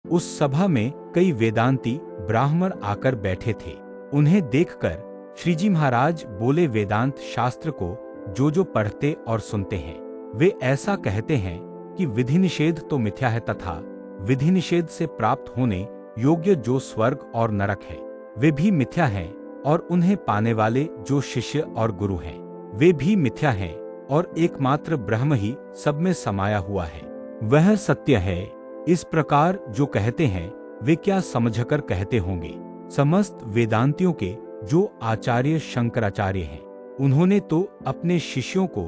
उस सभा में कई वेदांती ब्राह्मण आकर बैठे थे। उन्हें देखकर श्रीजी महाराज बोले, वेदांत शास्त्र को जो पढ़ते और सुनते हैं वे ऐसा कहते हैं कि विधि निषेध तो मिथ्या है तथा विधि निषेध से प्राप्त होने योग्य जो स्वर्ग और नरक है वे भी मिथ्या हैं, और उन्हें पाने वाले जो शिष्य और गुरु हैं वे भी मिथ्या हैं, और एकमात्र ब्रह्म ही सब में समाया हुआ है, वह सत्य है। इस प्रकार जो कहते हैं वे क्या समझकर कहते होंगे। समस्त वेदांतियों के जो आचार्य शंकराचार्य हैं उन्होंने तो अपने शिष्यों को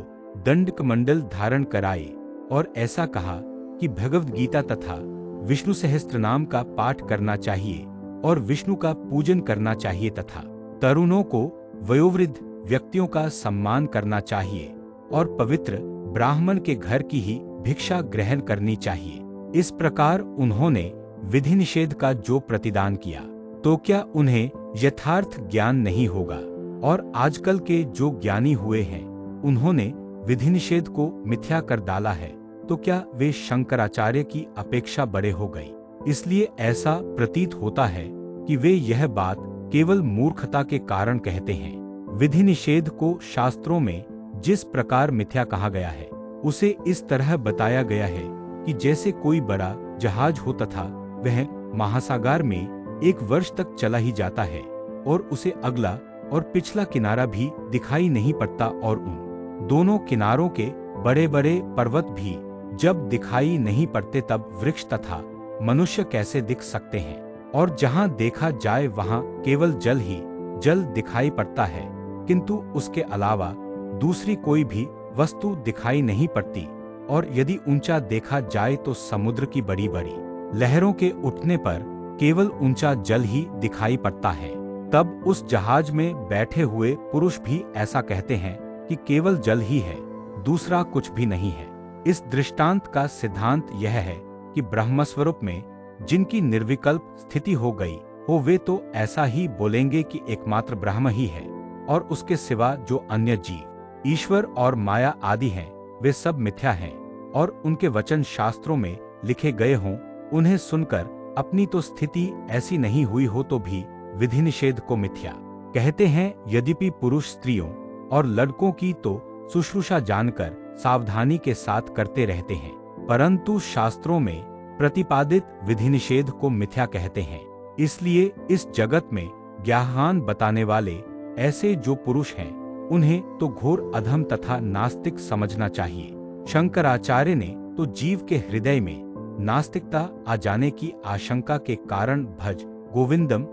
दंडक मंडल धारण कराए और ऐसा कहा कि भगवद गीता तथा विष्णु सहस्त्र नाम का पाठ करना चाहिए और विष्णु का पूजन करना चाहिए तथा तरुणों को वयोवृद्ध व्यक्तियों का सम्मान करना चाहिए और पवित्र ब्राह्मण के घर की ही भिक्षा ग्रहण करनी चाहिए। इस प्रकार उन्होंने विधि निषेध का जो प्रतिदान किया तो क्या उन्हें यथार्थ ज्ञान नहीं होगा। और आजकल के जो ज्ञानी हुए हैं उन्होंने विधि निषेध को मिथ्या कर डाला है, तो क्या वे शंकराचार्य की अपेक्षा बड़े हो गए। इसलिए ऐसा प्रतीत होता है कि वे यह बात केवल मूर्खता के कारण कहते हैं। विधि निषेध को शास्त्रों में जिस प्रकार मिथ्या कहा गया है उसे इस तरह बताया गया है कि जैसे कोई बड़ा जहाज हो तथा वह महासागर में 1 वर्ष तक चला ही जाता है और उसे अगला और पिछला किनारा भी दिखाई नहीं पड़ता, और उन दोनों किनारों के बड़े बड़े पर्वत भी जब दिखाई नहीं पड़ते तब वृक्ष तथा मनुष्य कैसे दिख सकते हैं। और जहाँ देखा जाए वहाँ केवल जल ही जल दिखाई पड़ता है, किंतु उसके अलावा दूसरी कोई भी वस्तु दिखाई नहीं पड़ती। और यदि ऊंचा देखा जाए तो समुद्र की बड़ी बड़ी लहरों के उठने पर केवल ऊंचा जल ही दिखाई पड़ता है। तब उस जहाज में बैठे हुए पुरुष भी ऐसा कहते हैं कि केवल जल ही है, दूसरा कुछ भी नहीं है। इस दृष्टांत का सिद्धांत यह है कि ब्रह्मस्वरूप में जिनकी निर्विकल्प स्थिति हो गई हो वे तो ऐसा ही बोलेंगे कि एकमात्र ब्रह्म ही है, और उसके सिवा जो अन्य जीव ईश्वर और माया आदि हैं वे सब मिथ्या हैं। और उनके वचन शास्त्रों में लिखे गए हों उन्हें सुनकर अपनी तो स्थिति ऐसी नहीं हुई हो तो भी विधि निषेध को मिथ्या कहते हैं। यद्यपि पुरुष स्त्रियों और लड़कों की तो शुश्रूषा जानकर सावधानी के साथ करते रहते हैं, परंतु शास्त्रों में प्रतिपादित विधि निषेध को मिथ्या कहते हैं। इसलिए इस जगत में ज्ञान बताने वाले ऐसे जो पुरुष हैं उन्हें तो घोर अधम तथा नास्तिक समझना चाहिए। शंकराचार्य ने तो जीव के हृदय में नास्तिकता आ जाने की आशंका के कारण भज गोविंदम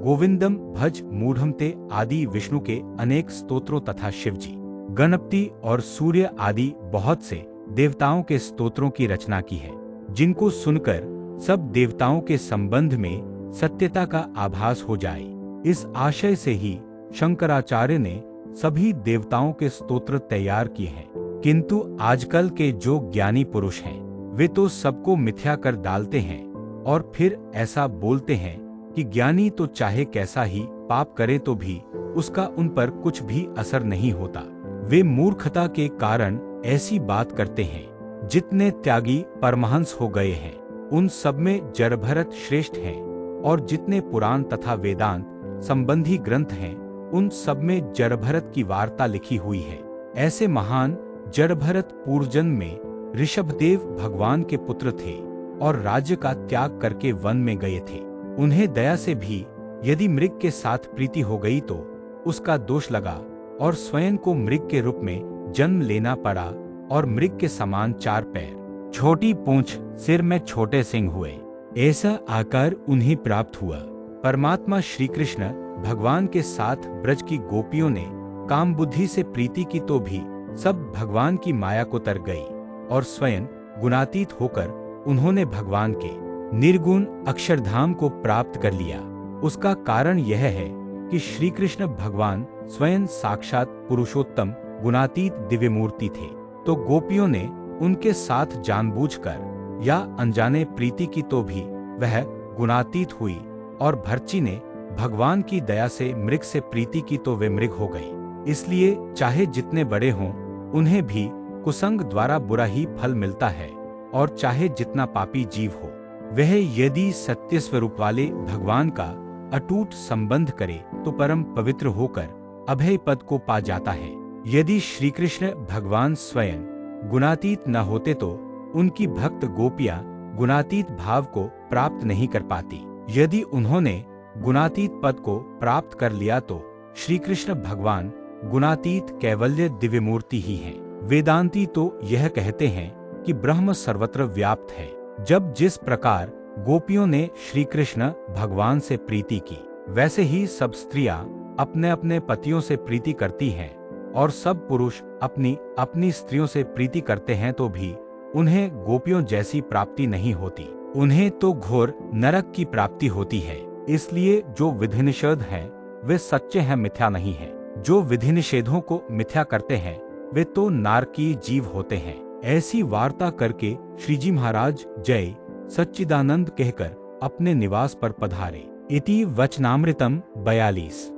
गोविंदम भज मूढ़म ते आदि विष्णु के अनेक स्तोत्रों तथा शिवजी गणपति और सूर्य आदि बहुत से देवताओं के स्तोत्रों की रचना की है, जिनको सुनकर सब देवताओं के संबंध में सत्यता का आभास हो जाए। इस आशय से ही शंकराचार्य ने सभी देवताओं के स्तोत्र तैयार किए हैं। किंतु आजकल के जो ज्ञानी पुरुष हैं वे तो सबको मिथ्या कर डालते हैं और फिर ऐसा बोलते हैं कि ज्ञानी तो चाहे कैसा ही पाप करे तो भी उसका उन पर कुछ भी असर नहीं होता। वे मूर्खता के कारण ऐसी बात करते हैं। जितने त्यागी परमहंस हो गए हैं उन सब में जड़भरत श्रेष्ठ हैं, और जितने पुराण तथा वेदांत संबंधी ग्रंथ हैं उन सब में जड़भरत की वार्ता लिखी हुई है। ऐसे महान जड़भरत पूर्वजन्म में ऋषभदेव भगवान के पुत्र थे और राज्य का त्याग करके वन में गए थे। उन्हें दया से भी यदि मृग के साथ प्रीति हो गई तो उसका दोष लगा और स्वयं को मृग के रूप में जन्म लेना पड़ा, और मृग के समान 4 पैर, छोटी पूंछ, सिर में छोटे सिंह हुए। ऐसा आकार उन्हें प्राप्त हुआ। परमात्मा श्री कृष्ण भगवान के साथ ब्रज की गोपियों ने काम बुद्धि से प्रीति की तो भी सब भगवान की माया को तर गई, और स्वयं गुणातीत होकर उन्होंने भगवान के निर्गुण अक्षरधाम को प्राप्त कर लिया। उसका कारण यह है कि श्री कृष्ण भगवान स्वयं साक्षात पुरुषोत्तम गुणातीत दिव्य मूर्ति थे। तो गोपियों ने उनके साथ जानबूझकर या अनजाने प्रीति की तो भी वह गुणातीत हुई, और भर्ची ने भगवान की दया से मृग से प्रीति की तो वे मृग हो गए। इसलिए चाहे जितने बड़े हों उन्हें भी कुसंग द्वारा बुरा ही फल मिलता है, और चाहे जितना पापी जीव हो वह यदि सत्य स्वरूप वाले भगवान का अटूट संबंध करे तो परम पवित्र होकर अभय पद को पा जाता है। यदि श्री कृष्ण भगवान स्वयं गुणातीत न होते तो उनकी भक्त गोपियां गुणातीत भाव को प्राप्त नहीं कर पाती। यदि उन्होंने गुणातीत पद को प्राप्त कर लिया तो श्री कृष्ण भगवान गुणातीत कैवल्य दिव्य मूर्ति ही हैं। वेदांती तो यह कहते हैं कि ब्रह्म सर्वत्र व्याप्त है। जब जिस प्रकार गोपियों ने श्री कृष्ण भगवान से प्रीति की, वैसे ही सब स्त्रियां अपने अपने पतियों से प्रीति करती हैं और सब पुरुष अपनी अपनी स्त्रियों से प्रीति करते हैं तो भी उन्हें गोपियों जैसी प्राप्ति नहीं होती। उन्हें तो घोर नरक की प्राप्ति होती है। इसलिए जो विधि निषेध हैं वे सच्चे हैं, मिथ्या नहीं है। जो विधि निषेधों को मिथ्या करते हैं वे तो नारकीय जीव होते हैं। ऐसी वार्ता करके श्रीजी महाराज जय सच्चिदानंद कहकर अपने निवास पर पधारे। इति वचनामृतम 42।